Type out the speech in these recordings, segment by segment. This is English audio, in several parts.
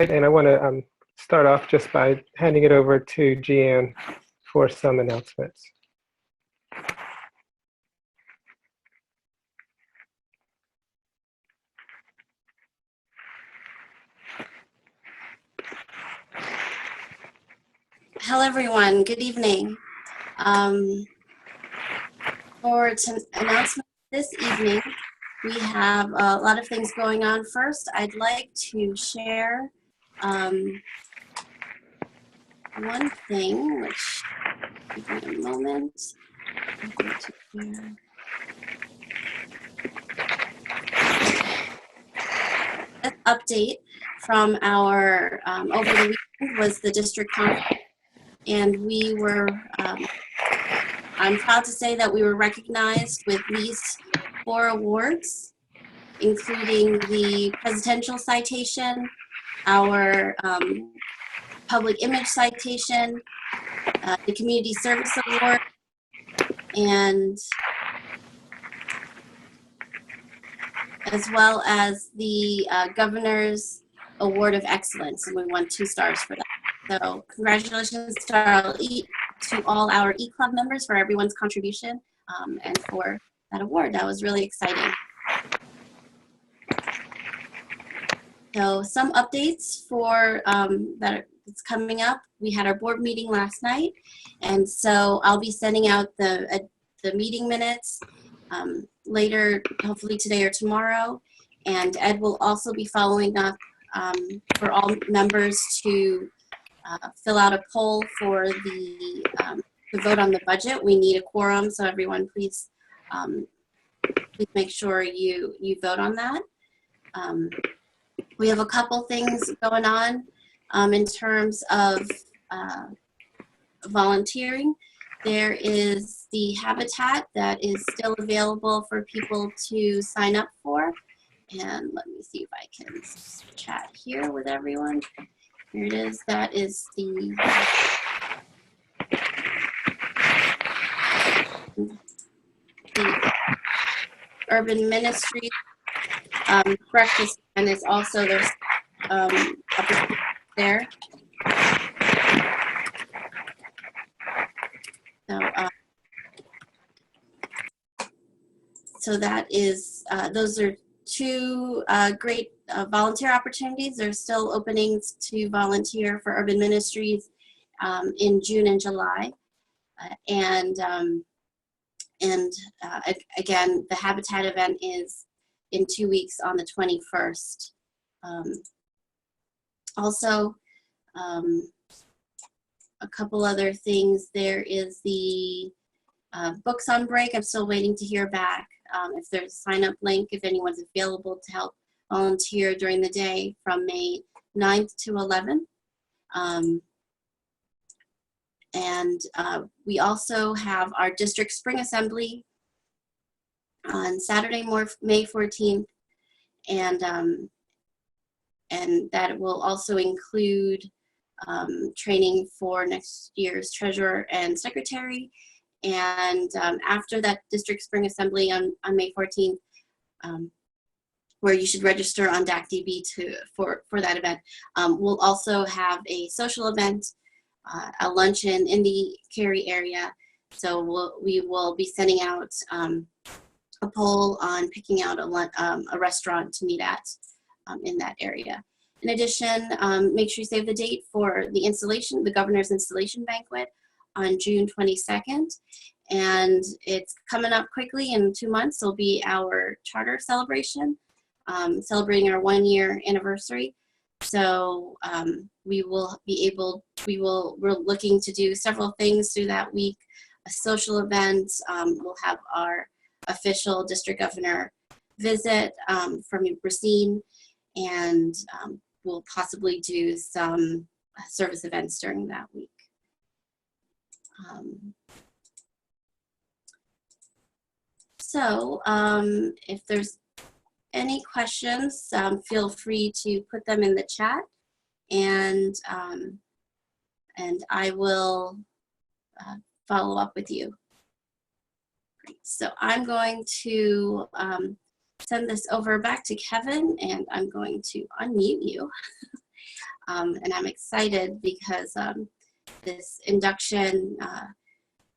And I want to start off just by handing it over to Jeanne for some announcements. Hello, everyone. Good evening. For announcement this evening, we have a lot of things going on. First, I'd like to share one thing, which give me a moment. This update from our over the weekend was the district conference, and we were. I'm proud to say that we were recognized with at least 4 awards, including the Presidential Citation, our Public Image Citation, the Community Service Award, and as well as the Governor's Award of Excellence, and we won 2 stars for that. So congratulations to all our E-Club members for everyone's contribution and for that award. That was really exciting. So some updates for that's coming up. We had our board meeting last night, and so I'll be sending out the meeting minutes later, hopefully today or tomorrow. And Ed will also be following up for all members to fill out a poll for the to vote on the budget. We need a quorum, so everyone please make sure you vote on that. We have a couple things going on in terms of volunteering. There is the habitat that is still available for people to sign up for. And let me see if I can chat here with everyone. Here it is. That is the Urban Ministries breakfast, and it's also there's there. So that is those are 2 great volunteer opportunities. There's still openings to volunteer for Urban Ministries in June and July. Again, the Habitat event is in 2 weeks on the 21st. Also, a couple other things. There is the Books on Break. I'm still waiting to hear back if there's a sign-up link, if anyone's available to help volunteer during the day from May 9th to 11th. We also have our district spring assembly on Saturday, May 14th, and that will also include training for next year's treasurer and secretary. And after that district spring assembly on May 14th, where you should register on DACDB for that event, we'll also have a social event, a luncheon in the Cary area. So we will be sending out a poll on picking out a restaurant to meet at in that area. In addition, make sure you save the date for the installation, the Governor's Installation Banquet on June 22nd. And it's coming up quickly in 2 months. It'll be our charter celebration, celebrating our 1-year anniversary. So we're looking to do several things through that week. A social event, we'll have our official district governor visit from Racine, and we'll possibly do some service events during that week. If there's any questions, feel free to put them in the chat, and I will follow up with you. Great. So I'm going to send this over back to Kevin, and I'm going to unmute you. And I'm excited because this induction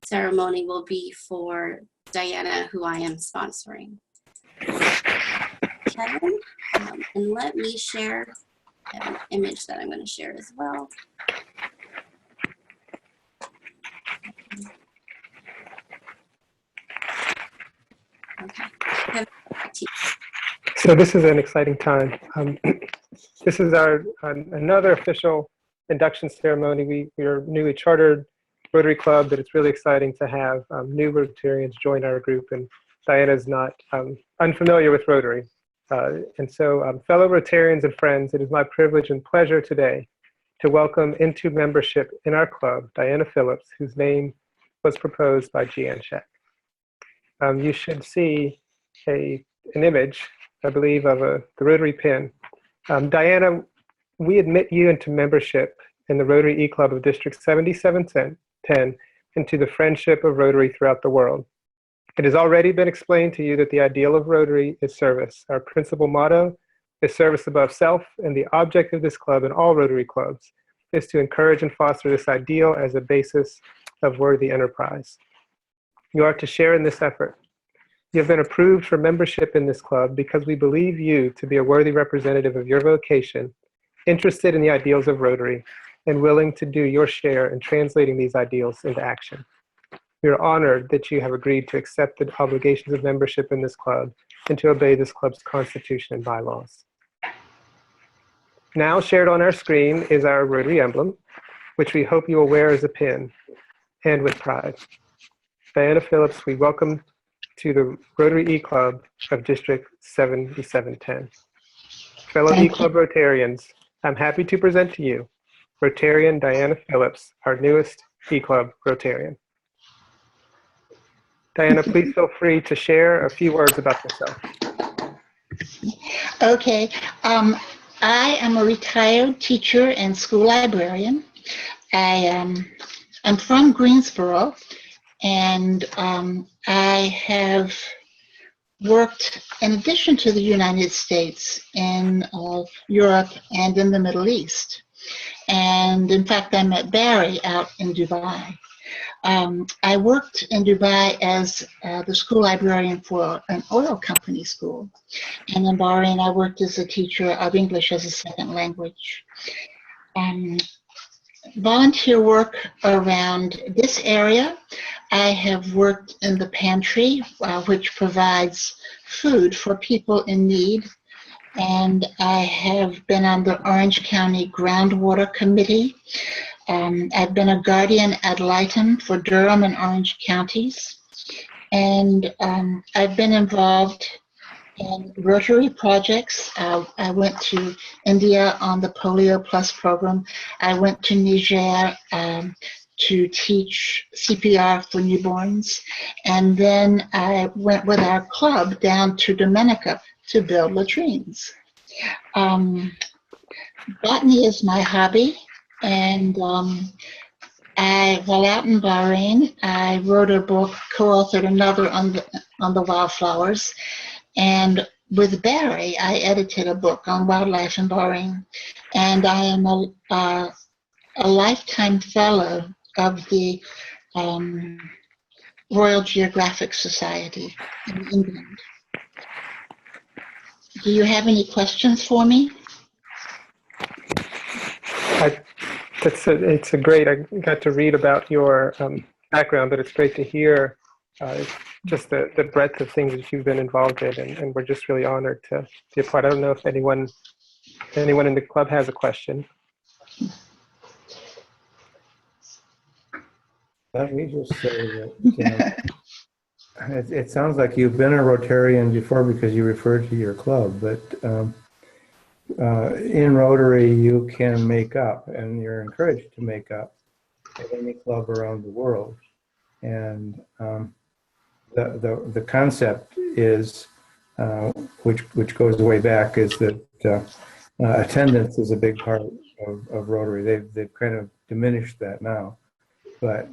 ceremony will be for Diana, who I am sponsoring. Kevin, and let me share an image that I'm going to share as well. Okay. Kevin, back to you. So this is an exciting time. This is our another official induction ceremony. We are a newly chartered Rotary Club, but it's really exciting to have new Rotarians join our group, and Diana's not unfamiliar with Rotary. And so fellow Rotarians and friends, it is my privilege and pleasure today to welcome into membership in our club, Diana Phillips, whose name was proposed by Jeanne Scheck. You should see an image, I believe, of the Rotary pin. Diana, we admit you into membership in the Rotary E-Club of District 7710 into the friendship of Rotary throughout the world. It has already been explained to you that the ideal of Rotary is service. Our principal motto is service above self, and the object of this club and all Rotary clubs is to encourage and foster this ideal as a basis of worthy enterprise. You are to share in this effort. You have been approved for membership in this club because we believe you to be a worthy representative of your vocation, interested in the ideals of Rotary, and willing to do your share in translating these ideals into action. We are honored that you have agreed to accept the obligations of membership in this club and to obey this club's constitution and bylaws. Now shared on our screen is our Rotary emblem, which we hope you will wear as a pin and with pride. Diana Phillips, we welcome to the Rotary E-Club of District 7710. Fellow E-Club Rotarians, I'm happy to present to you Rotarian Diana Phillips, our newest E-Club Rotarian. Diana, please feel free to share a few words about yourself. Okay, I am a retired teacher and school librarian. I'm from Greensboro, and I have worked, in addition to the United States, in Europe and in the Middle East. And in fact, I met Barry out in Dubai. I worked in Dubai as the school librarian for an oil company school. And in Bahrain, I worked as a teacher of English as a second language. Volunteer work around this area. I have worked in the pantry, which provides food for people in need. And I have been on the Orange County Groundwater Committee. I've been a guardian ad litem for Durham and Orange counties. And I've been involved in Rotary projects. I went to India on the Polio Plus program. I went to Niger to teach CPR for newborns. And then I went with our club down to Dominica to build latrines. Botany is my hobby. And while out in Bahrain, I wrote a book, co-authored another on the wildflowers. And with Barry, I edited a book on wildlife in Bahrain. And I am a lifetime fellow of the Royal Geographic Society in England. Do you have any questions for me? It's a great, I got to read about your background, but it's great to hear just the breadth of things that you've been involved in, and we're just really honored to be a part. I don't know if anyone in the club has a question. Let me just say that it sounds like you've been a Rotarian before because you referred to your club, but in Rotary you can make up, and you're encouraged to make up at any club around the world. And the concept is, which goes way back, is that attendance is a big part of Rotary. They've kind of diminished that now, but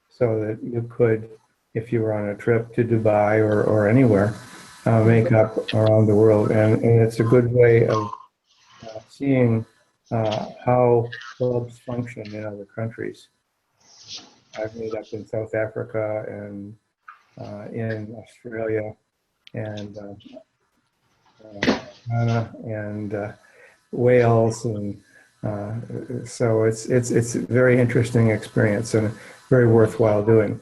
so that you could, if you were on a trip to Dubai or anywhere, make up around the world, and it's a good way of seeing how clubs function in other countries. I've made up in South Africa and in Australia and Wales, and so it's a very interesting experience and very worthwhile doing.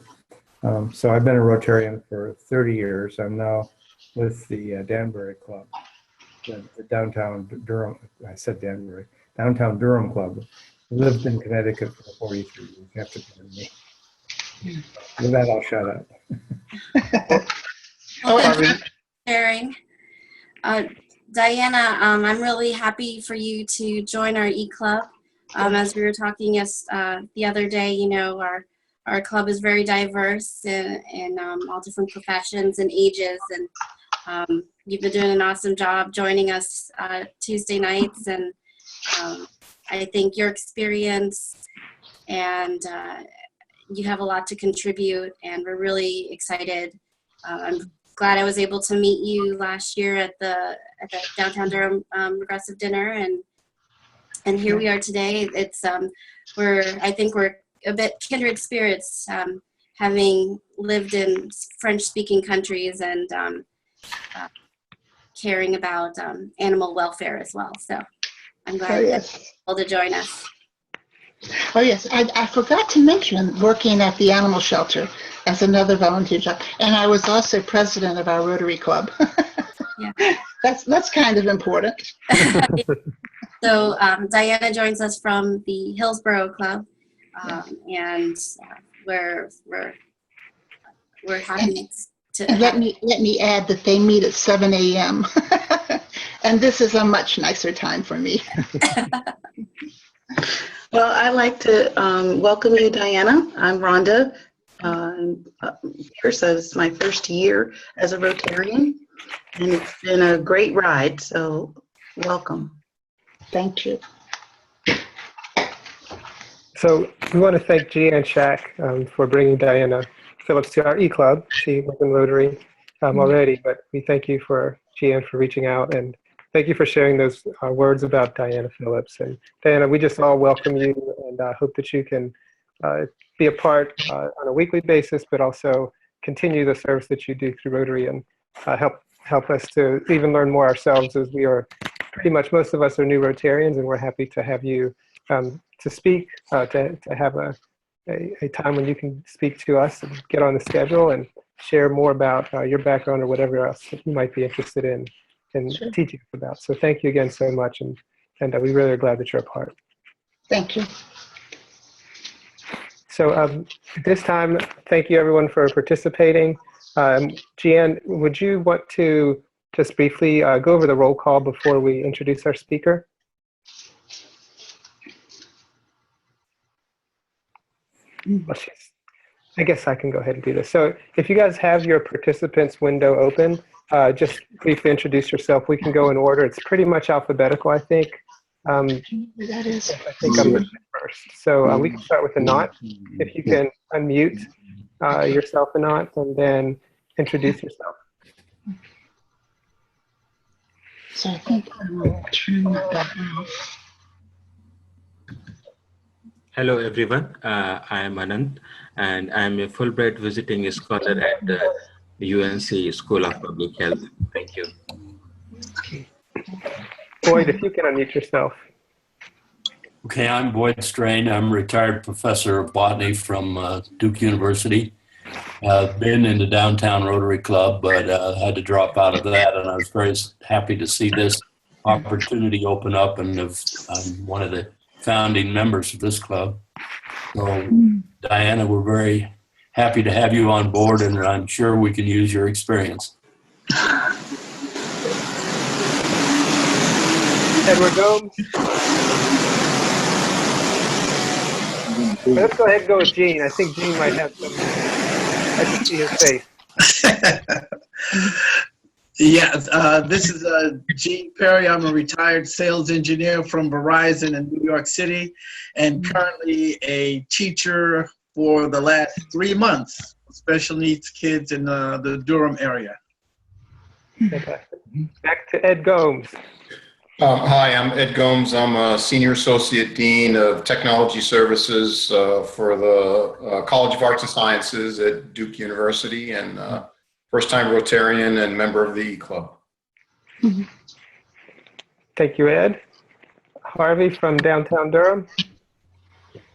So I've been a Rotarian for 30 years. I'm now with the Danbury Club, the downtown Durham. I said Danbury, downtown Durham Club. Lived in Connecticut for 43 years. You have to pardon me. With that, I'll shut up. Well, thank you for sharing. Diana, I'm really happy for you to join our E-Club. As we were talking the other day, you know, our club is very diverse in all different professions and ages, and you've been doing an awesome job joining us Tuesday nights, and I think your experience and you have a lot to contribute, and we're really excited. I'm glad I was able to meet you last year at the Downtown Durham Progressive Dinner, and here we are today. It's I think we're a bit kindred spirits, having lived in French-speaking countries and caring about animal welfare as well. So I'm glad that you're able to join us. Oh, yes. I forgot to mention working at the animal shelter as another volunteer job. And I was also president of our Rotary Club. Yeah. That's kind of important. So Diana joins us from the Hillsborough Club, and we're happy to. And let me add that they meet at 7 a.m. and this is a much nicer time for me. Well, I'd like to welcome you, Diana. I'm Rhonda Pierce. It's my first year as a Rotarian, and it's been a great ride, so welcome. Thank you. So we want to thank Jeanne Shack for bringing Diana Phillips to our E-Club. She was in Rotary already, but we thank you for Jeanne for reaching out, and thank you for sharing those words about Diana Phillips. And Diana, we just all welcome you, and hope that you can be a part on a weekly basis, but also continue the service that you do through Rotary, and help us to even learn more ourselves, as we are pretty much, most of us are new Rotarians, and we're happy to have you to speak, to have a time when you can speak to us and get on the schedule and share more about your background or whatever else that you might be interested in Sure. teaching us about. So thank you again so much, and we really are glad that you're a part. Thank you. So this time, thank you everyone for participating. Jeanne, would you want to just briefly go over the roll call before we introduce our speaker? Well, I guess I can go ahead and do this. So if you guys have your participants window open, just briefly introduce yourself. We can go in order. It's pretty much alphabetical, I think. That is. I think I'm first. So we can start with Anant. If you can unmute yourself, Anant, and then introduce yourself. So I think I will turn that off. Hello everyone, I am Anand, and I am a Fulbright visiting scholar at UNC School of Public Health. Thank you. Boyd, if you can unmute yourself. Okay, I'm Boyd Strain. I'm a retired professor of botany from Duke University. I've been in the Downtown Rotary Club, but had to drop out of that, and I was very happy to see this opportunity open up, and I'm one of the founding members of this club. So, Diana, we're very happy to have you on board, and I'm sure we can use your experience. Edward Gomes. Let's go ahead and go with Gene. I think Gene might have some. I can see his face. Yeah, this is Gene Perry. I'm a retired sales engineer from Verizon in New York City, and currently a teacher for the last 3 months, special needs kids in the Durham area. Fantastic. Back to Ed Gomes. Hi, I'm Ed Gomes. I'm a Senior Associate Dean of Technology Services for the College of Arts and Sciences at Duke University, and first-time Rotarian and member of the E-Club. Thank you, Ed. Harvey from downtown Durham.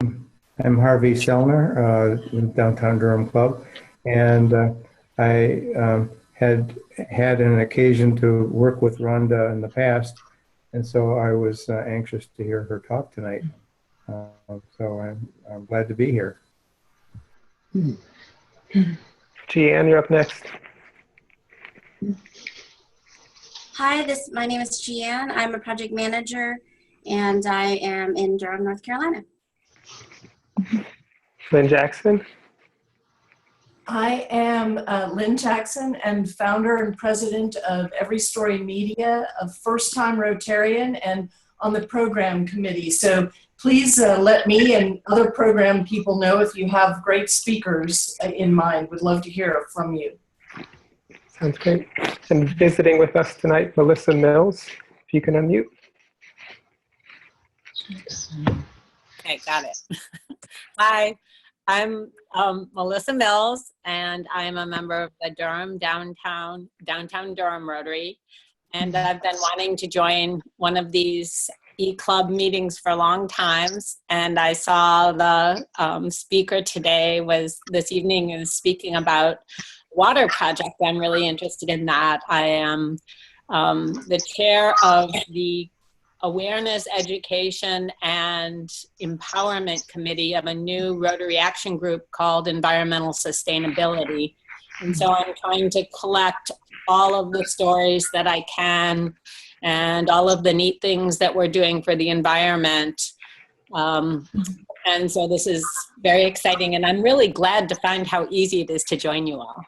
I'm Harvey Sellner, with Downtown Durham Club, and I had an occasion to work with Rhonda in the past, and so I was anxious to hear her talk tonight. So I'm glad to be here. Jeanne, you're up next. Hi, my name is Jeanne. I'm a project manager, and I am in Durham, North Carolina. Lynn Jackson. I am Lynn Jackson and founder and president of Every Story Media, a first-time Rotarian and on the program committee. So please let me and other program people know if you have great speakers in mind. Would love to hear from you. Sounds great. And visiting with us tonight, Melissa Mills, if you can unmute. Okay, got it. Hi, I'm Melissa Mills, and I'm a member of the Durham Downtown Durham Rotary. And I've been wanting to join one of these E-Club meetings for long times. And I saw the speaker today this evening is speaking about water project. I'm really interested in that. I am the chair of the Awareness, Education, and Empowerment Committee of a new Rotary Action Group called Environmental Sustainability. And so I'm trying to collect all of the stories that I can and all of the neat things that we're doing for the environment. And so this is very exciting, and I'm really glad to find how easy it is to join you all.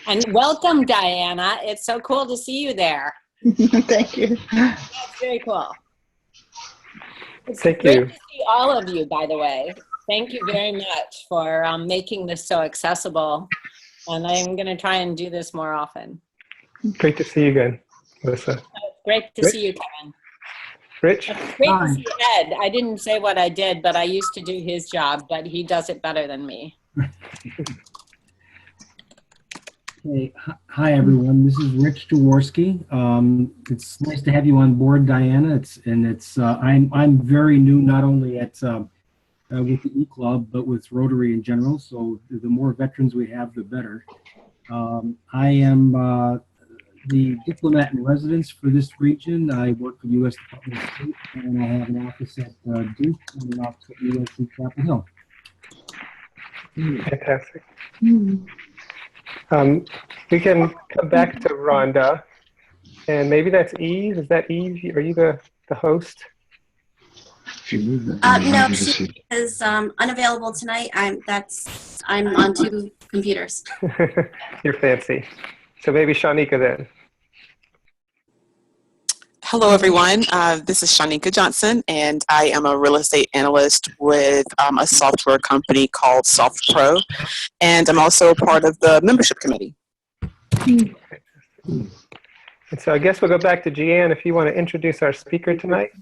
And welcome, Diana. It's so cool to see you there. Thank you. That's very cool. It's Thank great you. to see all of you, by the way. Thank you very much for making this so accessible. And I'm going to try and do this more often. Great to see you again, Melissa. Great to see you, Kevin. Rich? It's great to see Ed. I didn't say what I did, but I used to do his job, but he does it better than me. Hey, hi everyone. This is Rich Jaworski. It's nice to have you on board, Diana. I'm very new, not only at with the E-Club, but with Rotary in general. So the more veterans we have, the better. I am the diplomat in residence for this region. I work for the U.S. Department of State, and I have an office at Duke and an office at USC Chapel Hill. Fantastic. We can come back to Rhonda, and maybe that's Eve. Is that Eve? Are you the host? No, she is unavailable tonight. I'm on two computers. You're fancy. So maybe Shanika then. Hello, everyone. This is Shanika Johnson, and I am a real estate analyst with a software company called SoftPro, and I'm also part of the membership committee. And so I guess we'll go back to Jeanne if you want to introduce our speaker tonight.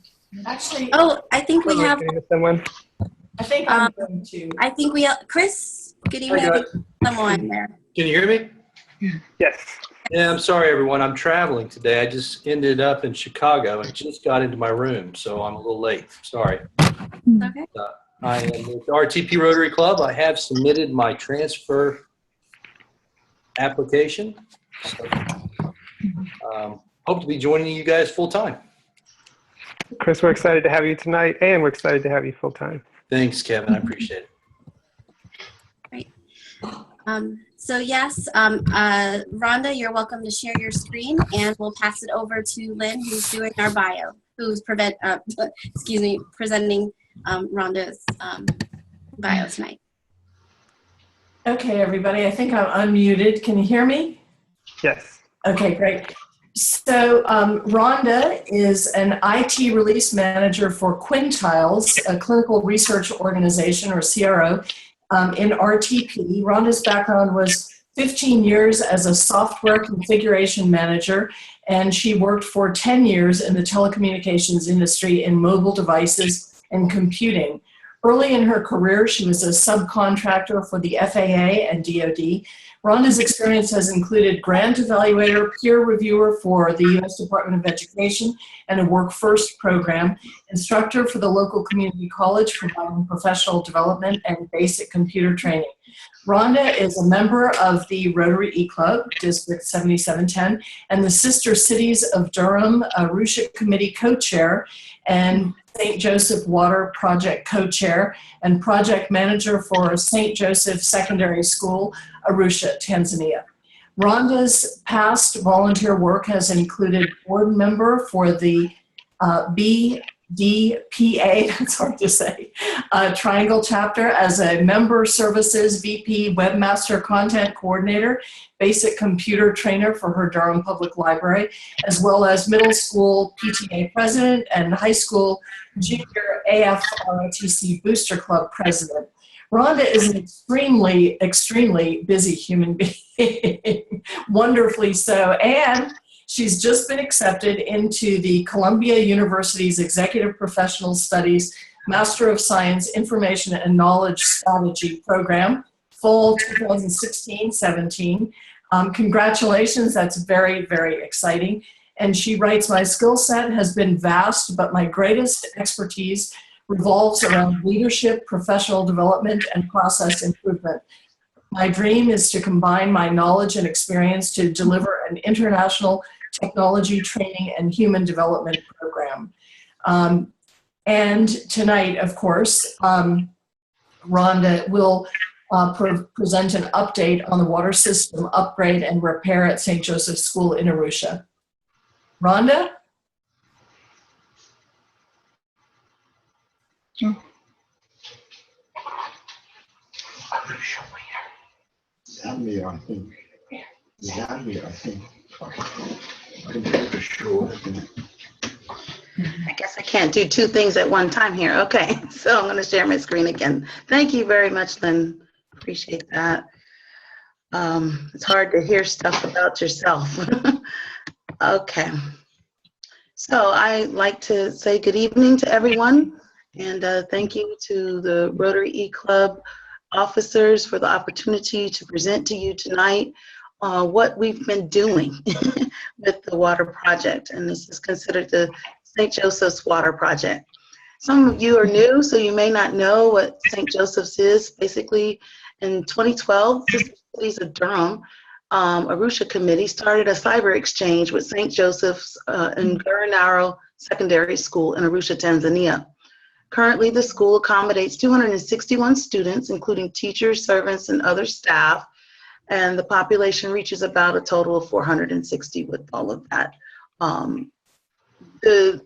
Actually, I think we have. Someone. I think I'm going to. I think we have Chris. Good evening. Someone there. Can you hear me? Yes. Yeah, I'm sorry, everyone. I'm traveling today. I just ended up in Chicago and just got into my room, so I'm a little late. Sorry. Okay. I am with the RTP Rotary Club. I have submitted my transfer application. So, hope to be joining you guys full time. Chris, we're excited to have you tonight, and we're excited to have you full time. Thanks, Kevin. I appreciate it. Great. So yes, Rhonda, you're welcome to share your screen, and we'll pass it over to Lynn, who's doing our bio, who's presenting Rhonda's bio tonight. Okay, everybody. I think I'm unmuted. Can you hear me? Yes. Okay, great. So Rhonda is an IT release manager for Quintiles, a clinical research organization, or CRO, in RTP. Rhonda's background was 15 years as a software configuration manager, and she worked for 10 years in the telecommunications industry in mobile devices and computing. Early in her career, she was a subcontractor for the FAA and DoD. Rhonda's experience has included grant evaluator, peer reviewer for the U.S. Department of Education and a Work First program, instructor for the local community college providing professional development and basic computer training. Rhonda is a member of the Rotary E-Club, District 7710, and the Sister Cities of Durham Arusha Committee co-chair, and St. Joseph Water Project co-chair, and project manager for St. Joseph Secondary School, Arusha, Tanzania. Rhonda's past volunteer work has included board member for the BDPA, that's hard to say, Triangle chapter as a member services VP, webmaster content coordinator, basic computer trainer for her Durham Public Library, as well as middle school PTA president and high school junior AFROTC Booster Club president. Rhonda is an extremely, extremely busy human being, wonderfully so, and she's just been accepted into the Columbia University's Executive Professional Studies Master of Science Information and Knowledge Strategy program, fall 2016-17. Congratulations, that's very, very exciting. And she writes, my skill set has been vast, but my greatest expertise revolves around leadership, professional development, and process improvement. My dream is to combine my knowledge and experience to deliver an international technology training and human development program. And tonight, of course, Rhonda will present an update on the water system upgrade and repair at St. Joseph's School in Arusha. Rhonda? Zambia, I think. Zambia, I think. Computer show. I guess I can't do two things at one time here. Okay, so I'm going to share my screen again. Thank you very much, Lynn. Appreciate that. It's hard to hear stuff about yourself. Okay. So I'd like to say good evening to everyone, and thank you to the Rotary E-Club officers for the opportunity to present to you tonight what we've been doing with the water project, and this is considered the St. Joseph's Water Project. Some of you are new, so you may not know what St. Joseph's is. Basically, in 2012, Sister Cities of Durham Arusha Committee started a cyber exchange with St. Joseph's in Ngorongoro Secondary School in Arusha, Tanzania. Currently, the school accommodates 261 students, including teachers, servants, and other staff, and the population reaches about a total of 460 with all of that. The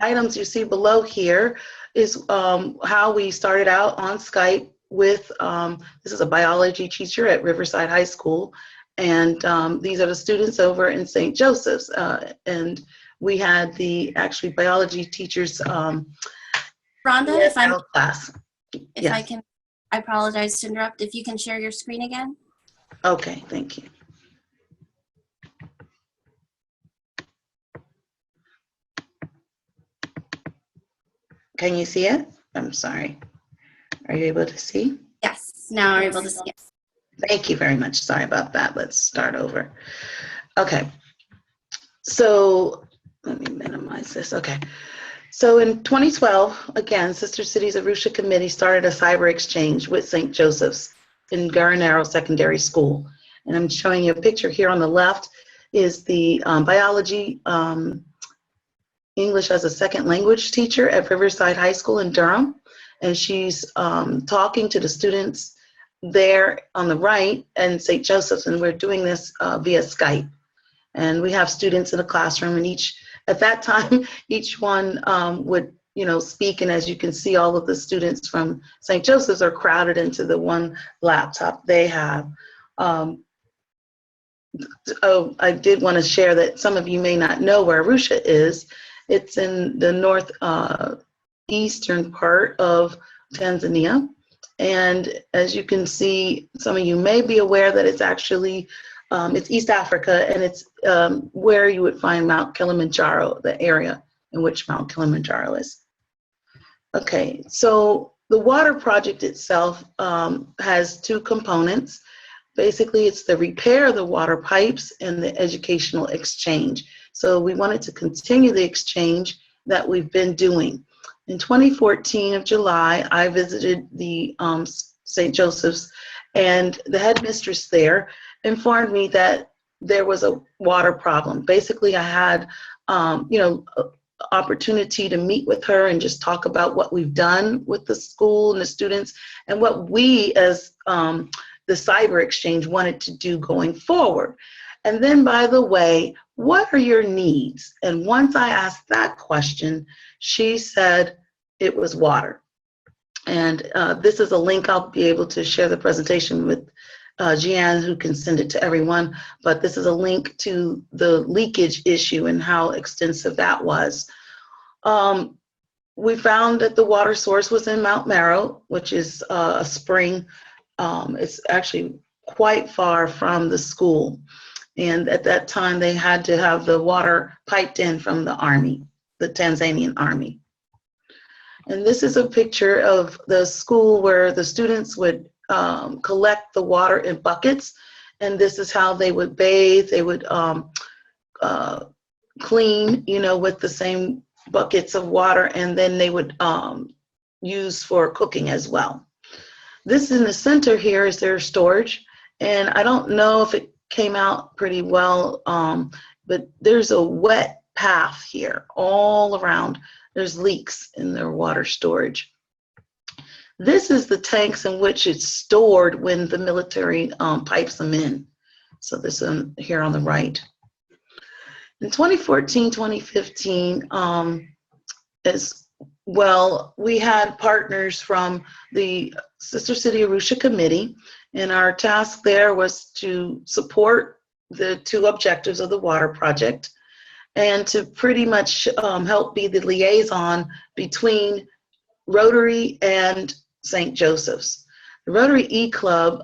items you see below here is how we started out on Skype with, this is a biology teacher at Riverside High School, and these are the students over in St. Joseph's, and we had the actually biology teachers Rhonda, if I Yes. can, I apologize to interrupt. If you can share your screen again. Okay, thank you. Can you see it? I'm sorry. Are you able to see? Yes, now I'm able to see it. Thank you very much. Sorry about that. Let's start over. Okay. So let me minimize this. Okay. So in 2012, again, Sister Cities Arusha Committee started a cyber exchange with St. Joseph's in Ngorongoro Secondary School. And I'm showing you a picture here on the left is the biology English as a second language teacher at Riverside High School in Durham. And she's talking to the students there on the right and St. Joseph's, and we're doing this via Skype. And we have students in the classroom, and at that time, each one would, speak. And as you can see, all of the students from St. Joseph's are crowded into the one laptop they have. Oh, I did want to share that some of you may not know where Arusha is. It's in the northeastern part of Tanzania. And as you can see, some of you may be aware that it's actually, it's East Africa, and it's where you would find Mount Kilimanjaro, the area in which Mount Kilimanjaro is. Okay, so the water project itself has two components. Basically, it's the repair of the water pipes and the educational exchange. So we wanted to continue the exchange that we've been doing. In 2014 of July, I visited the St. Joseph's, and the headmistress there informed me that there was a water problem. Basically, I had, opportunity to meet with her and just talk about what we've done with the school and the students and what we as the cyber exchange wanted to do going forward. And then, by the way, what are your needs? And once I asked that question, she said it was water. And this is a link. I'll be able to share the presentation with Jeanne, who can send it to everyone. But this is a link to the leakage issue and how extensive that was. We found that the water source was in Mount Marrow, which is a spring. It's actually quite far from the school. And at that time, they had to have the water piped in from the army, the Tanzanian army. And this is a picture of the school where the students would collect the water in buckets. And this is how they would bathe. They would clean, with the same buckets of water, and then they would use for cooking as well. This in the center here is their storage. And I don't know if it came out pretty well, but there's a wet path here all around. There's leaks in their water storage. This is the tanks in which it's stored when the military pipes them in. So this one here on the right. In 2014, 2015, as well, we had partners from the Sister City Arusha Committee, and our task there was to support the two objectives of the water project and to pretty much help be the liaison between Rotary and St. Joseph's. The Rotary E-Club,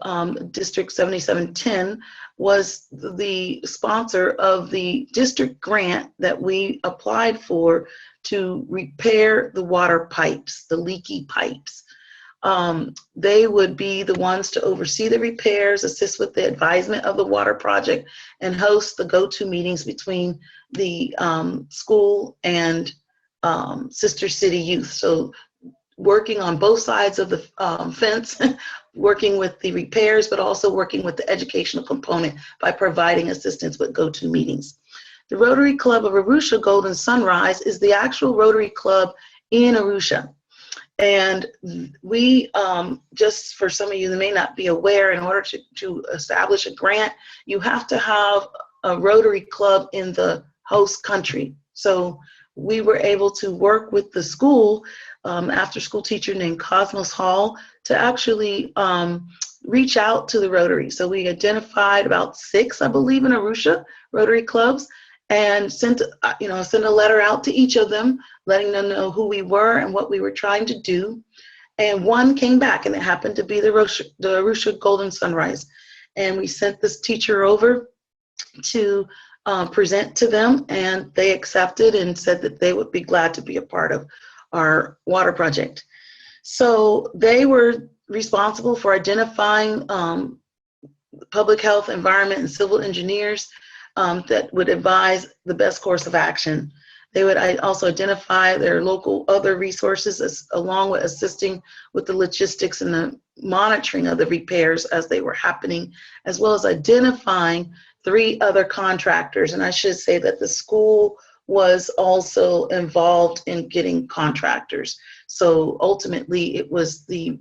District 7710, was the sponsor of the district grant that we applied for to repair the water pipes, the leaky pipes. They would be the ones to oversee the repairs, assist with the advisement of the water project, and host the go-to meetings between the school and Sister City youth. So working on both sides of the fence, working with the repairs, but also working with the educational component by providing assistance with go-to meetings. The Rotary Club of Arusha Golden Sunrise is the actual Rotary Club in Arusha. And we, just for some of you that may not be aware, in order to establish a grant, you have to have a Rotary Club in the host country. So we were able to work with the school, after school teacher named Cosmos Hall, to actually reach out to the Rotary. So we identified about 6, I believe, in Arusha Rotary clubs, and sent a letter out to each of them, letting them know who we were and what we were trying to do. And one came back, and it happened to be the Arusha Golden Sunrise. And we sent this teacher over to present to them, and they accepted and said that they would be glad to be a part of our water project. So they were responsible for identifying public health, environment, and civil engineers that would advise the best course of action. They would also identify their local other resources, along with assisting with the logistics and the monitoring of the repairs as they were happening, as well as identifying 3 other contractors. And I should say that the school was also involved in getting contractors. So ultimately, it was the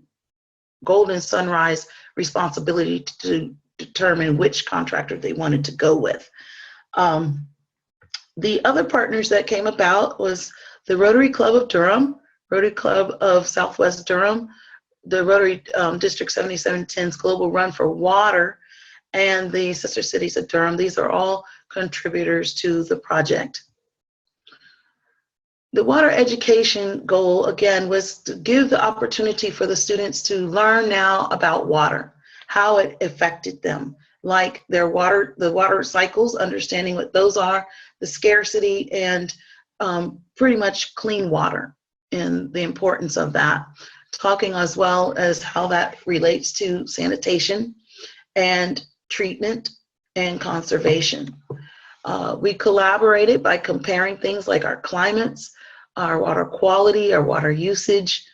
Golden Sunrise responsibility to determine which contractor they wanted to go with. The other partners that came about was the Rotary Club of Durham, Rotary Club of Southwest Durham, the Rotary District 7710's Global Run for Water, and the Sister Cities of Durham. These are all contributors to the project. The water education goal, again, was to give the opportunity for the students to learn now about water, how it affected them, like the water cycles, understanding what those are, the scarcity, and pretty much clean water and the importance of that. Talking as well as how that relates to sanitation and treatment and conservation. We collaborated by comparing things like our climates, our water quality, our water usage,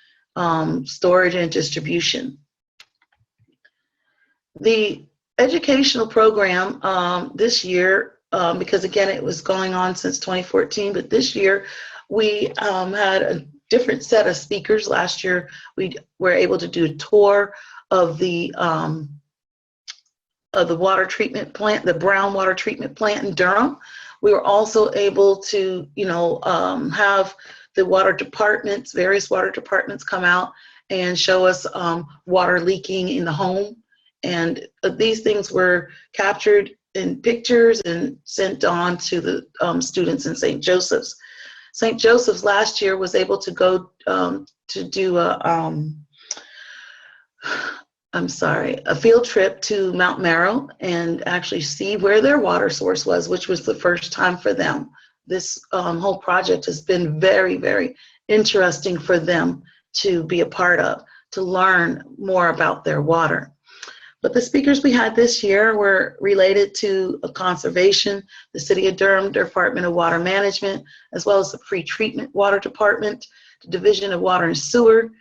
storage, and distribution. The educational program this year, because again, it was going on since 2014, but this year we had a different set of speakers. Last year, we were able to do a tour of the water treatment plant, the Brown Water Treatment Plant in Durham. We were also able to, have the water departments, various water departments come out and show us water leaking in the home. And these things were captured in pictures and sent on to the students in St. Joseph's. St. Joseph's last year was able to go to do a field trip to Mount Merrill and actually see where their water source was, which was the first time for them. This whole project has been very, very interesting for them to be a part of, to learn more about their water. But the speakers we had this year were related to conservation, the City of Durham Department of Water Management, as well as the Pre-Treatment Water Department, the Division of Water and Sewer,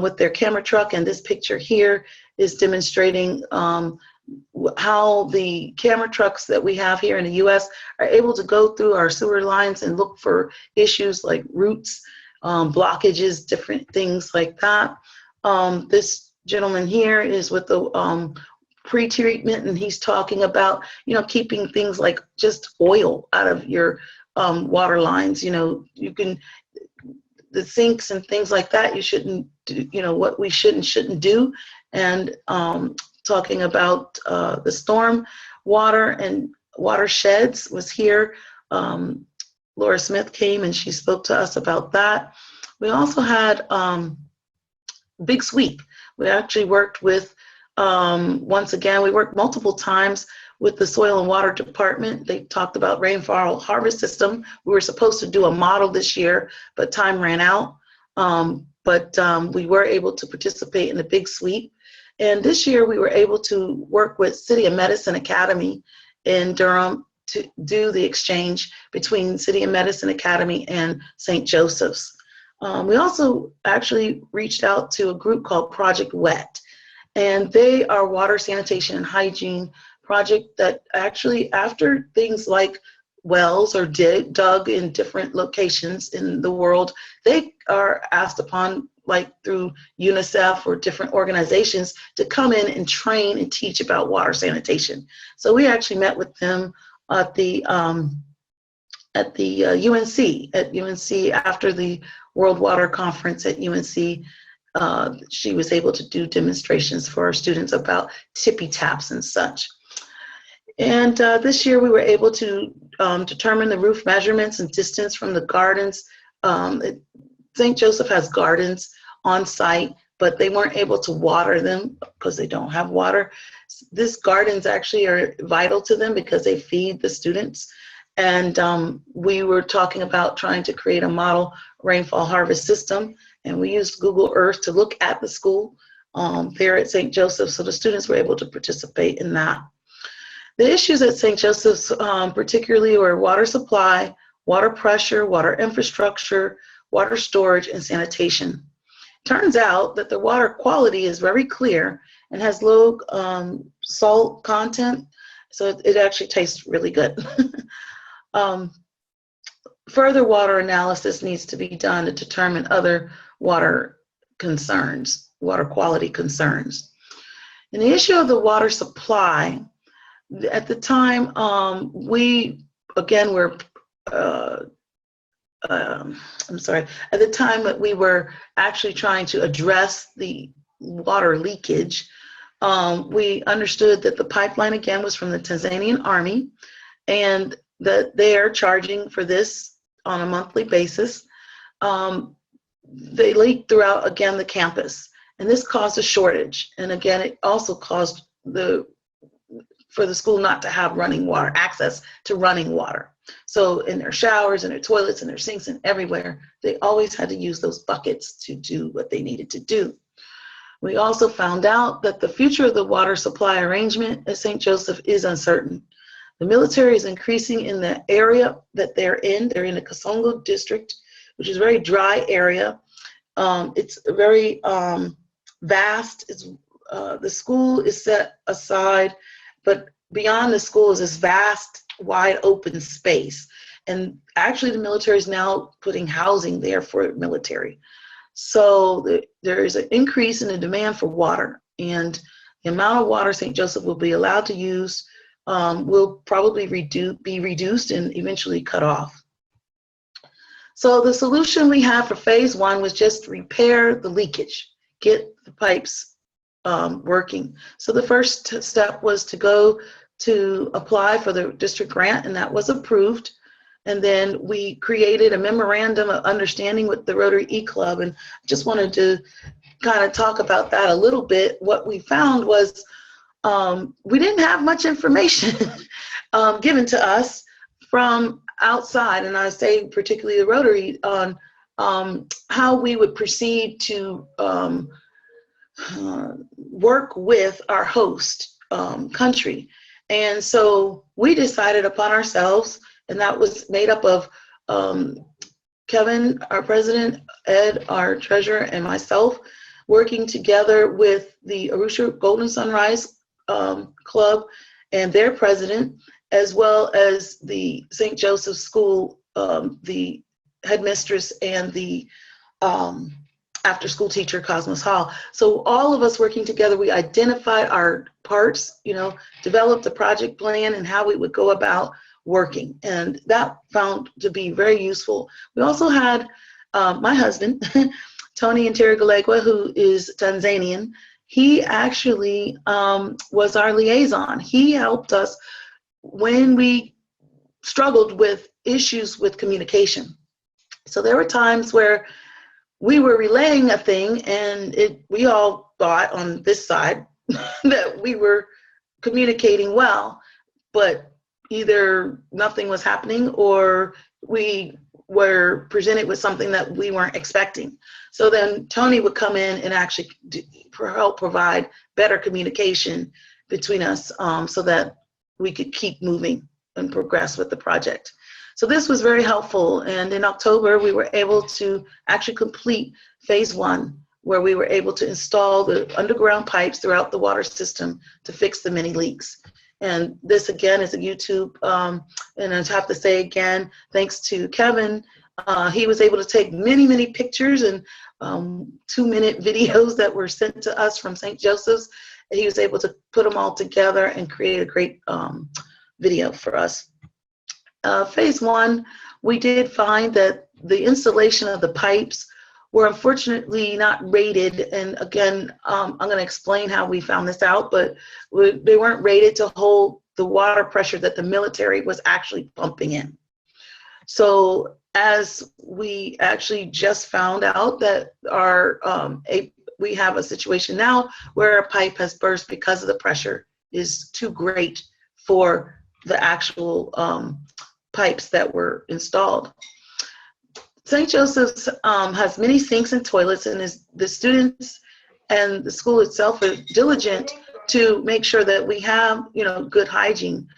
with their camera truck. And this picture here is demonstrating how the camera trucks that we have here in the U.S. are able to go through our sewer lines and look for issues like roots, blockages, different things like that. This gentleman here is with the pre-treatment, and he's talking about, keeping things like just oil out of your water lines. You can, the sinks and things like that, you shouldn't do, what we shouldn't do. And talking about the storm water and watersheds was here. Laura Smith came and she spoke to us about that. We also had Big Sweep. We actually worked with, once again, we worked multiple times with the Soil and Water Department. They talked about rainfall harvest system. We were supposed to do a model this year, but time ran out. We were able to participate in the Big Sweep. And this year we were able to work with City of Medicine Academy in Durham to do the exchange between City of Medicine Academy and St. Joseph's. We also actually reached out to a group called Project Wet, and they are water sanitation and hygiene project that actually, after things like wells are dug in different locations in the world, they are asked upon, like through UNICEF or different organizations, to come in and train and teach about water sanitation. So we actually met with them at the UNC after the World Water Conference at UNC. She was able to do demonstrations for our students about tippy taps and such. And this year we were able to determine the roof measurements and distance from the gardens. St. Joseph has gardens on site, but they weren't able to water them because they don't have water. These gardens actually are vital to them because they feed the students. And we were talking about trying to create a model rainfall harvest system. And we used Google Earth to look at the school there at St. Joseph, so the students were able to participate in that. The issues at St. Joseph's particularly were water supply, water pressure, water infrastructure, water storage, and sanitation. Turns out that the water quality is very clear and has low salt content, so it actually tastes really good. Further water analysis needs to be done to determine other water concerns, water quality concerns. And the issue of the water supply, at the time, we, again, were, at the time that we were actually trying to address the water leakage, we understood that the pipeline, again, was from the Tanzanian Army, and that they are charging for this on a monthly basis. they leaked throughout, again, the campus. And this caused a shortage. And again, it also caused for the school not to have running water, access to running water. So in their showers, in their toilets, in their sinks, and everywhere, they always had to use those buckets to do what they needed to do. We also found out that the future of the water supply arrangement at St. Joseph is uncertain. The military is increasing in the area that they're in. They're in the Kasongo district, which is a very dry area. It's very vast. The school is set aside, but beyond the school is this vast, wide open space. And actually the military is now putting housing there for military. So there is an increase in the demand for water, and the amount of water St. Joseph will be allowed to use will probably be reduced and eventually cut off. So the solution we had for phase 1 was just repair the leakage, get the pipes working. So the first step was to go to apply for the district grant, and that was approved. And then we created a memorandum of understanding with the Rotary E-Club, and I just wanted to kind of talk about that a little bit. What we found was we didn't have much information given to us from outside, and I say particularly the Rotary, on how we would proceed to work with our host country. And so we decided upon ourselves, and that was made up of Kevin, our president, Ed, our treasurer, and myself, working together with the Arusha Golden Sunrise Club and their president, as well as the St. Joseph School, the headmistress, and the after-school teacher, Cosmos Hall. So all of us working together, we identified our parts, developed a project plan and how we would go about working. And that found to be very useful. We also had my husband, Tony Intergalegwa, who is Tanzanian. He actually was our liaison. He helped us when we struggled with issues with communication. So there were times where we were relaying a thing and we all thought on this side that we were communicating well, but either nothing was happening or we were presented with something that we weren't expecting. So then Tony would come in and actually help provide better communication between us so that we could keep moving and progress with the project. So this was very helpful, and in October we were able to actually complete phase 1, where we were able to install the underground pipes throughout the water system to fix the many leaks. And this again is a YouTube, and I have to say again, thanks to Kevin, he was able to take many, many pictures and 2-minute videos that were sent to us from St. Joseph's. And he was able to put them all together and create a great video for us. Phase 1, we did find that the installation of the pipes were unfortunately not rated. And again, I'm going to explain how we found this out, but they weren't rated to hold the water pressure that the military was actually pumping in. So as we actually just found out that we have a situation now where a pipe has burst because of the pressure is too great for the actual pipes that were installed. St. Joseph's has many sinks and toilets, and the students and the school itself are diligent to make sure that we have, good hygiene.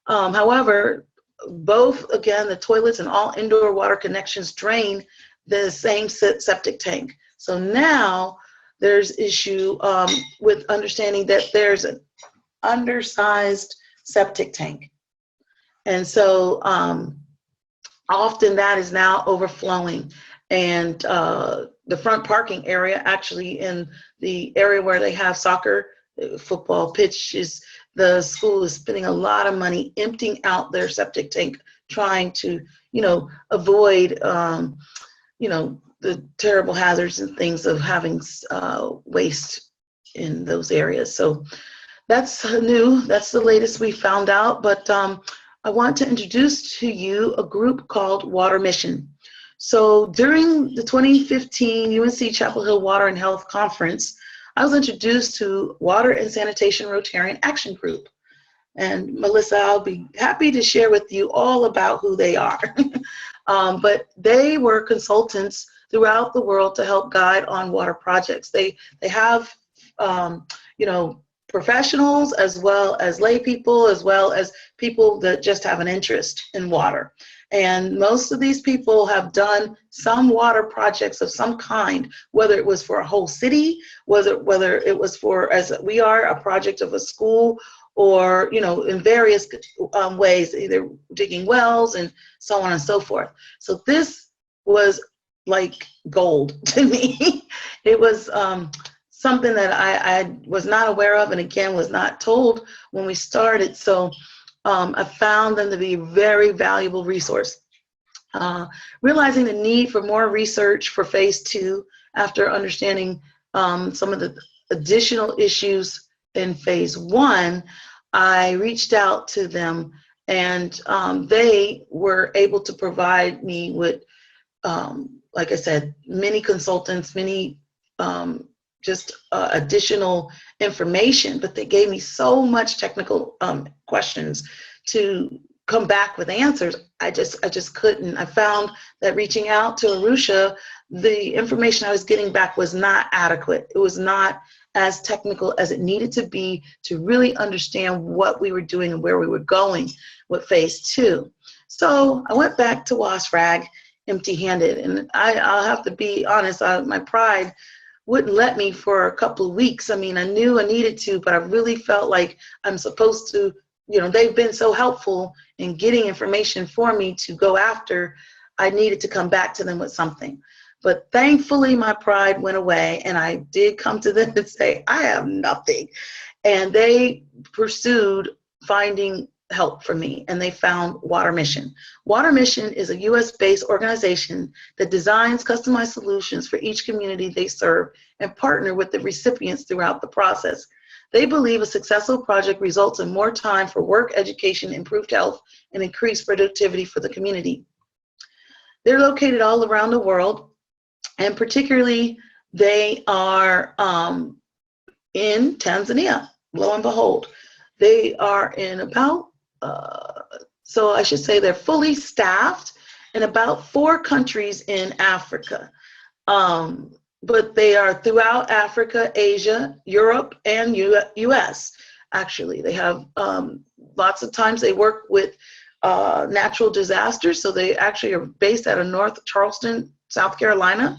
However, both, again, the toilets and all indoor water connections drain the same septic tank. So now there's issue with understanding that there's an undersized septic tank. And so often that is now overflowing. And the front parking area, actually in the area where they have soccer, football pitches, the school is spending a lot of money emptying out their septic tank, trying to, avoid, the terrible hazards and things of having waste in those areas. So that's new. That's the latest we found out. But I want to introduce to you a group called Water Mission. So during the 2015 UNC Chapel Hill Water and Health Conference, I was introduced to Water and Sanitation Rotarian Action Group. And Melissa, I'll be happy to share with you all about who they are. But they were consultants throughout the world to help guide on water projects. They have, you know, professionals as well as lay people, as well as people that just have an interest in water. And most of these people have done some water projects of some kind, whether it was for a whole city, whether it was for, as we are, a project of a school, or, you know, in various ways, either digging wells and so on and so forth. So this was like gold to me. It was something that I was not aware of, and again, was not told when we started. So I found them to be a very valuable resource. Realizing the need for more research for phase 2 after understanding some of the additional issues in phase 1, I reached out to them, and they were able to provide me with, like I said, many consultants, many just additional information, but they gave me so much technical questions to come back with answers. I just couldn't. I found that reaching out to Arusha, the information I was getting back was not adequate. It was not as technical as it needed to be to really understand what we were doing and where we were going with phase 2. So I went back to WASRAG empty-handed, and I'll have to be honest, my pride wouldn't let me for a couple of weeks. I mean, I knew I needed to, but I really felt like I'm supposed to, you know, they've been so helpful in getting information for me to go after. I needed to come back to them with something. But thankfully, my pride went away, and I did come to them and say, I have nothing. And they pursued finding help for me, and they found Water Mission. Water Mission is a US-based organization that designs customized solutions for each community they serve and partner with the recipients throughout the process. They believe a successful project results in more time for work, education, improved health, and increased productivity for the community. They're located all around the world, and particularly they are in Tanzania, lo and behold. They are in about, so I should say they're fully staffed in about 4 countries in Africa. But they are throughout Africa, Asia, Europe, and US, actually. They have lots of times they work with natural disasters. So they actually are based out of North Charleston, South Carolina.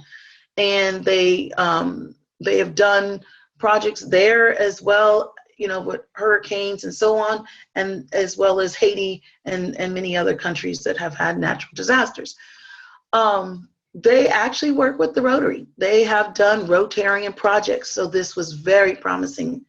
And they have done projects there as well, you know, with hurricanes and so on, and as well as Haiti and many other countries that have had natural disasters. They actually work with the Rotary. They have done Rotarian projects, so this was very promising.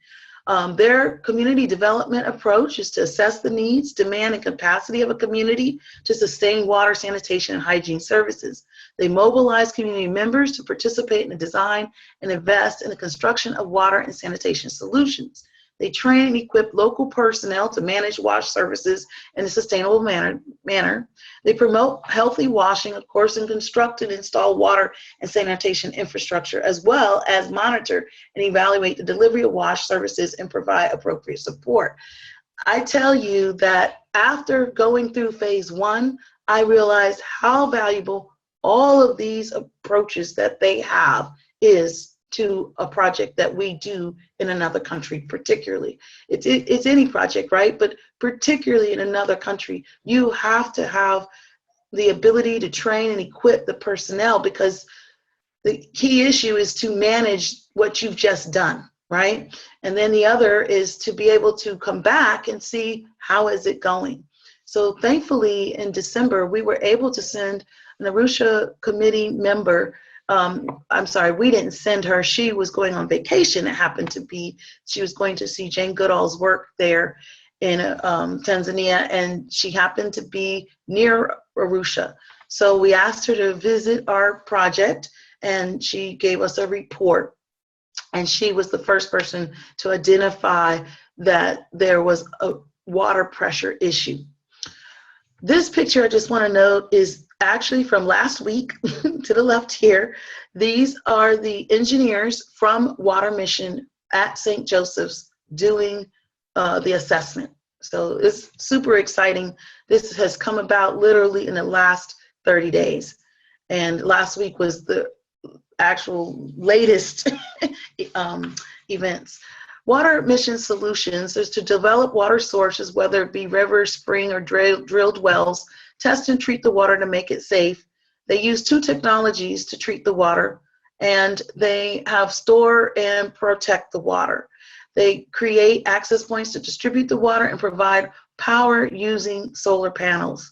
Their community development approach is to assess the needs, demand, and capacity of a community to sustain water, sanitation, and hygiene services. They mobilize community members to participate in the design and invest in the construction of water and sanitation solutions. They train and equip local personnel to manage wash services in a sustainable manner. They promote healthy washing, of course, and construct and install water and sanitation infrastructure, as well as monitor and evaluate the delivery of wash services and provide appropriate support. I tell you that after going through phase 1, I realized how valuable all of these approaches that they have is to a project that we do in another country, particularly. It's any project, right? But particularly in another country, you have to have the ability to train and equip the personnel, because the key issue is to manage what you've just done, right? And then the other is to be able to come back and see how is it going. So thankfully in December, we were able to send an Arusha committee member. I'm sorry, we didn't send her. She was going on vacation. It happened to be, she was going to see Jane Goodall's work there in Tanzania, and she happened to be near Arusha. So we asked her to visit our project, and she gave us a report. And she was the first person to identify that there was a water pressure issue. This picture, I just want to note, is actually from last week to the left here, these are the engineers from Water Mission at St. Joseph's doing the assessment. So it's super exciting. This has come about literally in the last 30 days. And last week was the actual latest events. Water Mission Solutions is to develop water sources, whether it be river, spring, or drilled wells, test and treat the water to make it safe. They use 2 technologies to treat the water, and they have store and protect the water. They create access points to distribute the water and provide power using solar panels.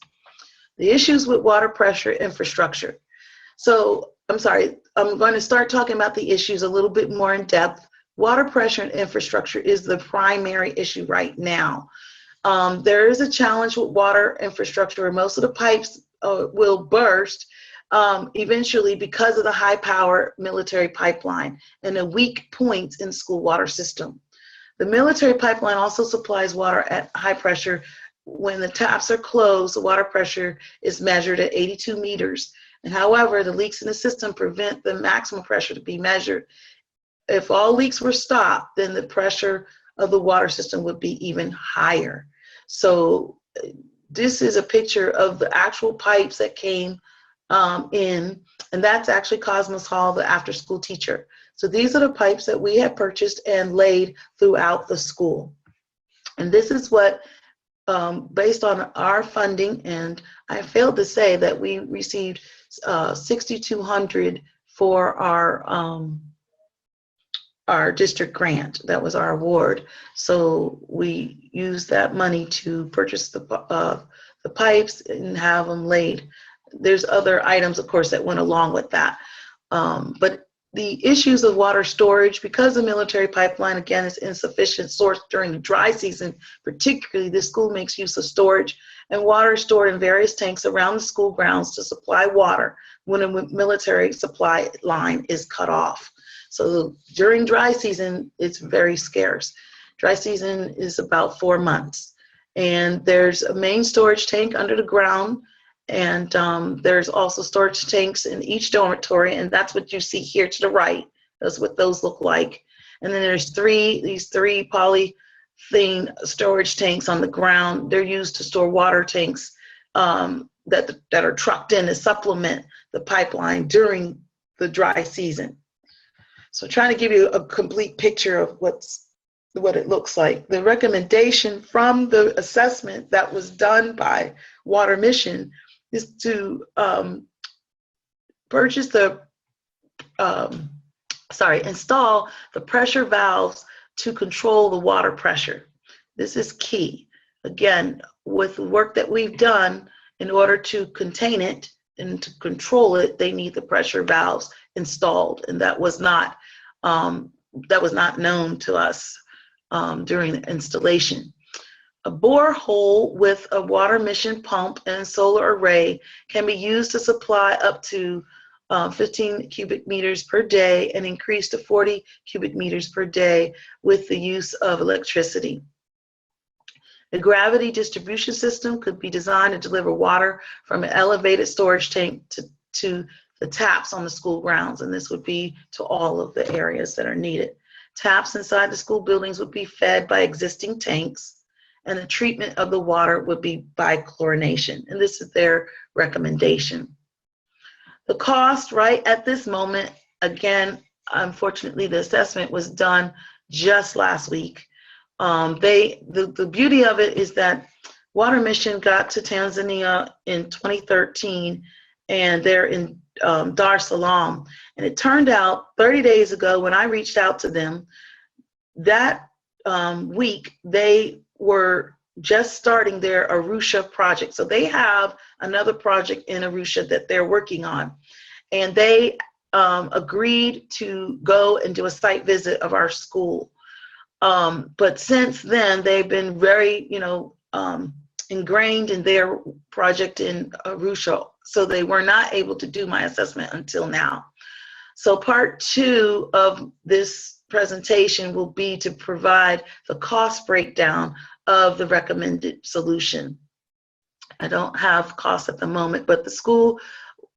The issues with water pressure infrastructure. So, I'm sorry, I'm going to start talking about the issues a little bit more in depth. Water pressure and infrastructure is the primary issue right now. There is a challenge with water infrastructure where most of the pipes will burst eventually because of the high power military pipeline and the weak points in school water system. The military pipeline also supplies water at high pressure. When the taps are closed, the water pressure is measured at 82 meters. And however, the leaks in the system prevent the maximum pressure to be measured. If all leaks were stopped, then the pressure of the water system would be even higher. So this is a picture of the actual pipes that came in, and that's actually Cosmos Hall, the after-school teacher. So these are the pipes that we have purchased and laid throughout the school. And this is what, based on our funding, and I failed to say that we received $6,200 for our district grant. That was our award. So we used that money to purchase the pipes and have them laid. There's other items, of course, that went along with that. But the issues of water storage, because the military pipeline, again, is insufficient source during the dry season, particularly the school makes use of storage, and water is stored in various tanks around the school grounds to supply water when a military supply line is cut off. So during dry season, it's very scarce. Dry season is about 4 months. And there's a main storage tank under the ground, and there's also storage tanks in each dormitory, and that's what you see here to the right. That's what those look like. And then there's these three polythene storage tanks on the ground. They're used to store water tanks that are trucked in to supplement the pipeline during the dry season. So trying to give you a complete picture of what it looks like. The recommendation from the assessment that was done by Water Mission is to install the pressure valves to control the water pressure. This is key. Again, with the work that we've done, in order to contain it and to control it, they need the pressure valves installed, and that was not known to us during the installation. A borehole with a Water Mission pump and solar array can be used to supply up to 15 cubic meters per day and increase to 40 cubic meters per day with the use of electricity. A gravity distribution system could be designed to deliver water from an elevated storage tank to the taps on the school grounds, and this would be to all of the areas that are needed. Taps inside the school buildings would be fed by existing tanks, and the treatment of the water would be by chlorination, and this is their recommendation. The cost right at this moment, again, unfortunately, the assessment was done just last week. The beauty of it is that Water Mission got to Tanzania in 2013, and they're in Dar es Salaam. And it turned out 30 days ago when I reached out to them, that week they were just starting their Arusha project. So they have another project in Arusha that they're working on. And they agreed to go and do a site visit of our school. But since then, they've been very, ingrained in their project in Arusha. So they were not able to do my assessment until now. So part 2 of this presentation will be to provide the cost breakdown of the recommended solution. I don't have costs at the moment, but the school,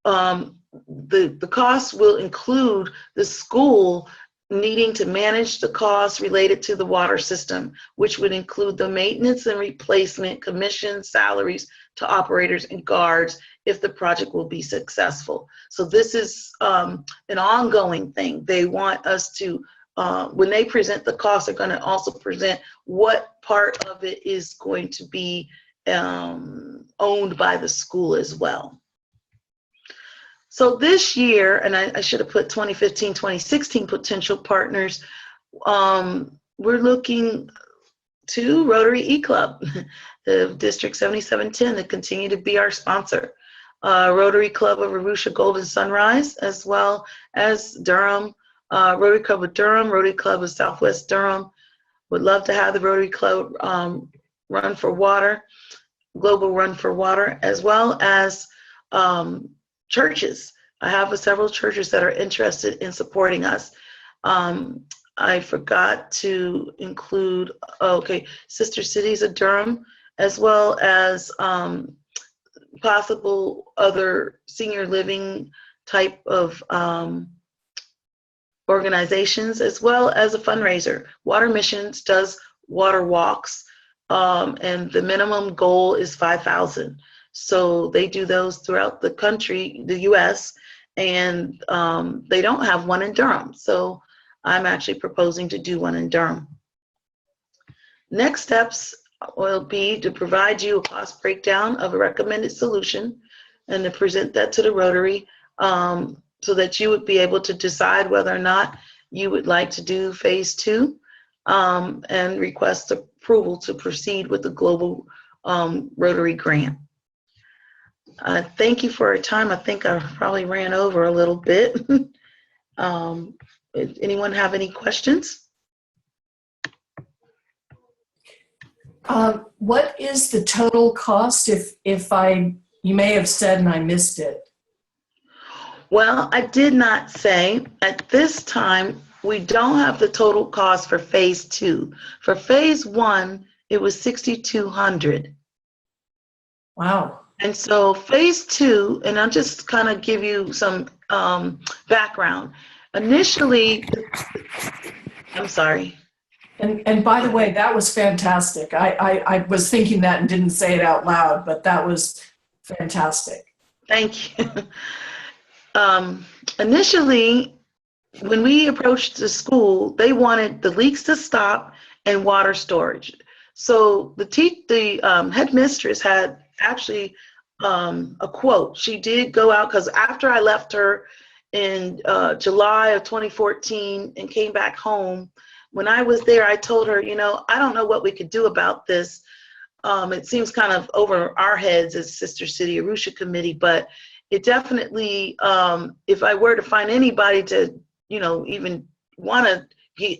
the costs will include the school needing to manage the costs related to the water system, which would include the maintenance and replacement, commission, salaries to operators and guards if the project will be successful. So this is an ongoing thing. They want us to, when they present the costs, they're going to also present what part of it is going to be owned by the school as well. So this year, and I should have put 2015, 2016 potential partners, we're looking to Rotary E-Club, the District 7710, to continue to be our sponsor. Rotary Club of Arusha Golden Sunrise, as well as Durham, Rotary Club of Durham, Rotary Club of Southwest Durham. Would love to have the Rotary Club Run for Water, Global Run for Water, as well as churches. I have several churches that are interested in supporting us. I forgot to include, Sister Cities of Durham, as well as possible other senior living type of organizations, as well as a fundraiser. Water Missions does water walks, and the minimum goal is 5,000. So they do those throughout the country, the US, and they don't have one in Durham. So I'm actually proposing to do one in Durham. Next steps will be to provide you a cost breakdown of a recommended solution and to present that to the Rotary so that you would be able to decide whether or not you would like to do phase 2 and request approval to proceed with the Global Rotary Grant. Thank you for your time. I think I probably ran over a little bit. Anyone have any questions? What is the total cost if you may have said and I missed it? Well, I did not say. At this time, we don't have the total cost for phase 2. For phase 1, it was $6,200. Wow. And so phase 2, and I'll just kind of give you some background. Initially, I'm sorry. And by the way, that was fantastic. I was thinking that and didn't say it out loud, but that was fantastic. Thank you. Initially, when we approached the school, they wanted the leaks to stop and water storage. So the headmistress had actually a quote. She did go out, because after I left her in July of 2014 and came back home, when I was there, I told her, I don't know what we could do about this. It seems kind of over our heads as Sister City Arusha Committee, but it definitely, if I were to find anybody to, even want to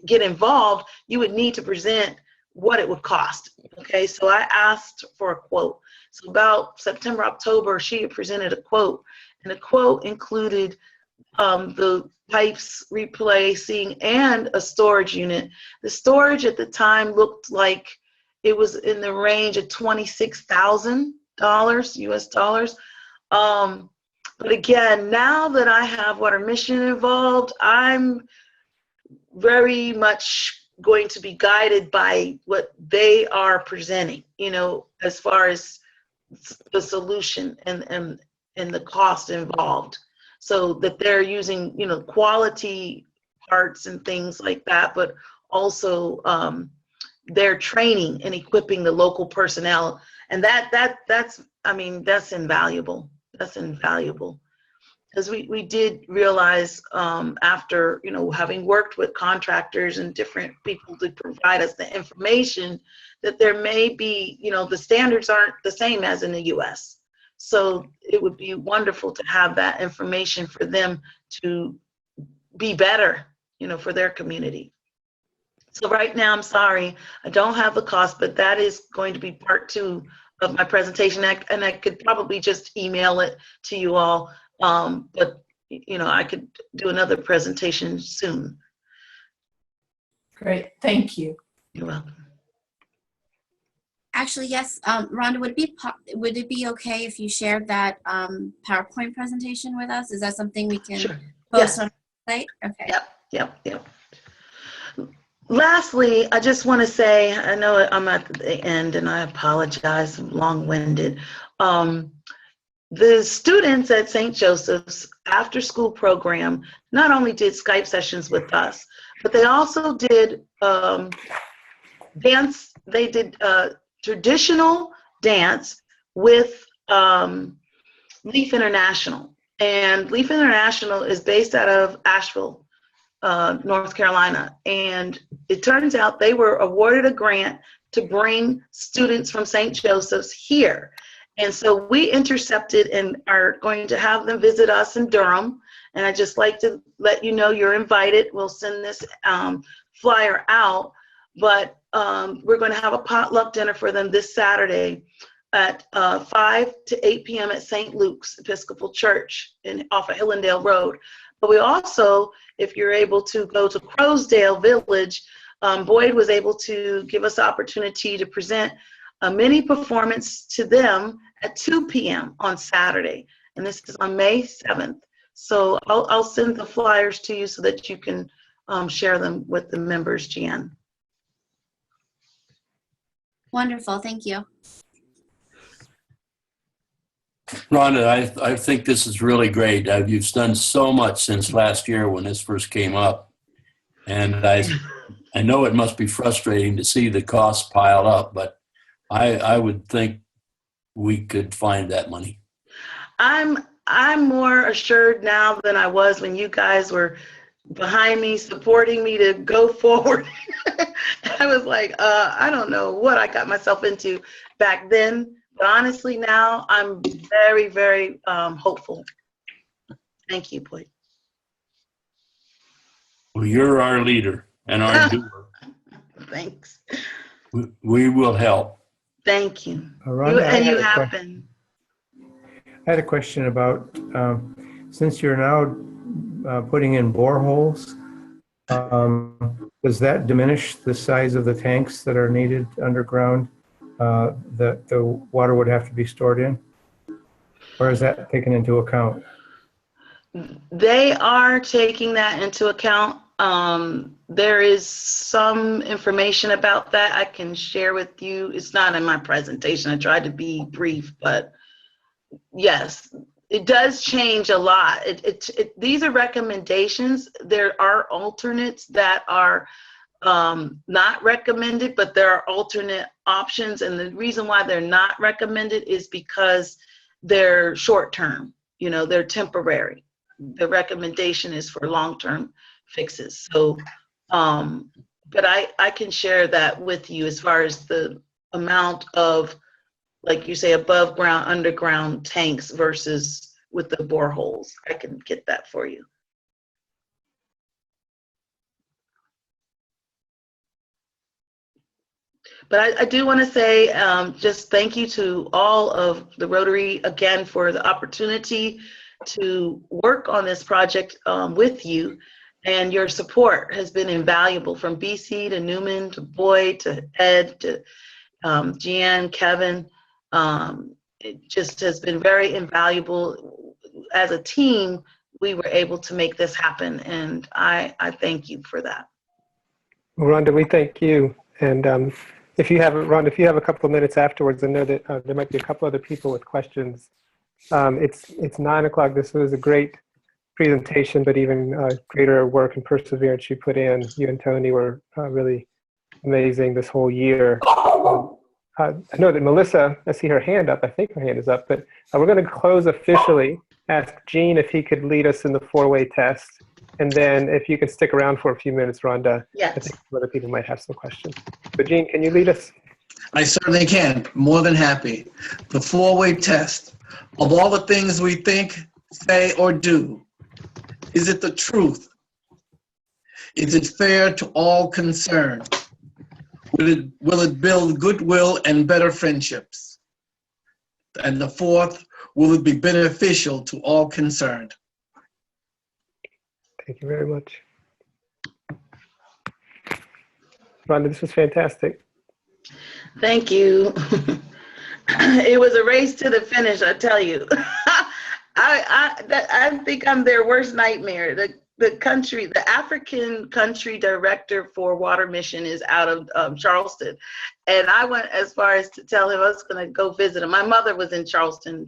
get involved, you would need to present what it would cost. Okay, so I asked for a quote. So about September, October, she had presented a quote, and the quote included the pipes replacing and a storage unit. The storage at the time looked like it was in the range of $26,000 US dollars. But again, now that I have Water Mission involved, I'm very much going to be guided by what they are presenting, as far as the solution and the cost involved. So that they're using, quality parts and things like that, but also they're training and equipping the local personnel. And that's invaluable. That's invaluable. Because we did realize after, having worked with contractors and different people to provide us the information, that there may be, the standards aren't the same as in the US. So it would be wonderful to have that information for them to be better, for their community. So right now, I'm sorry, I don't have the cost, but that is going to be part 2 of my presentation. And I could probably just email it to you all. But I could do another presentation soon. Great, thank you. You're welcome. Actually, yes. Rhonda, would it be okay if you shared that PowerPoint presentation with us? Is that something we can Sure. post Yes. on the site? Okay. Yep. Lastly, I just want to say, I know I'm at the end and I apologize, I'm long-winded. The students at St. Joseph's after school program not only did Skype sessions with us, but they also did dance. They did traditional dance with Leaf International. And Leaf International is based out of Asheville, North Carolina. And it turns out they were awarded a grant to bring students from St. Joseph's here. And so we intercepted and are going to have them visit us in Durham. And I'd just like to let you know you're invited. We'll send this flyer out, but we're going to have a potluck dinner for them this Saturday at 5 to 8 p.m. at St. Luke's Episcopal Church off of Hillendale Road. But we also, if you're able to go to Crowsdale Village, Boyd was able to give us the opportunity to present a mini performance to them at 2 p.m. on Saturday. And this is on May 7th. So I'll send the flyers to you so that you can share them with the members, Jan. Wonderful. Thank you. Rhonda, I think this is really great. You've done so much since last year when this first came up. And I know it must be frustrating to see the costs pile up, but I would think we could find that money. I'm more assured now than I was when you guys were behind me, supporting me to go forward. I was like, I don't know what I got myself into back then. But honestly, now I'm very, very hopeful. Thank you, Boyd. Well, you're our leader and our doer. Thanks. We will help. Thank you. Rhonda, You have been. I had a question about, since you're now putting in boreholes, does that diminish the size of the tanks that are needed underground that the water would have to be stored in? Or is that taken into account? They are taking that into account. There is some information about that I can share with you. It's not in my presentation. I tried to be brief, but yes, it does change a lot. These are recommendations. There are alternates that are not recommended, but there are alternate options. And the reason why they're not recommended is because they're short term, they're temporary. The recommendation is for long-term fixes. So, but I can share that with you as far as the amount of, like you say, above ground, underground tanks versus with the boreholes. I can get that for you. But I do want to say just thank you to all of the Rotary again for the opportunity to work on this project with you, and your support has been invaluable, from BC to Newman to Boyd to Ed to Jeanne, Kevin. It just has been very invaluable. As a team, we were able to make this happen, and I thank you for that. Well, Rhonda, we thank you. And if you have, Rhonda, if you have a couple of minutes afterwards, I know that there might be a couple other people with questions. It's 9 o'clock. This was a great presentation, but even greater work and perseverance you put in. You and Tony were really amazing this whole year. I know that Melissa, I see her hand up. I think her hand is up, but we're going to close officially. Ask Gene if he could lead us in the 4-way test. And then if you could stick around for a few minutes, Rhonda, yes. I think some other people might have some questions. But Gene, can you lead us? I certainly can. More than happy. The 4-way test. Of all the things we think, say, or do, is it the truth? Is it fair to all concerned? Will it build goodwill and better friendships? And the 4th, will it be beneficial to all concerned? Thank you very much. Rhonda, this was fantastic. Thank you. It was a race to the finish, I tell you. I think I'm their worst nightmare. The African country director for Water Mission is out of Charleston. And I went as far as to tell him I was going to go visit him. My mother was in Charleston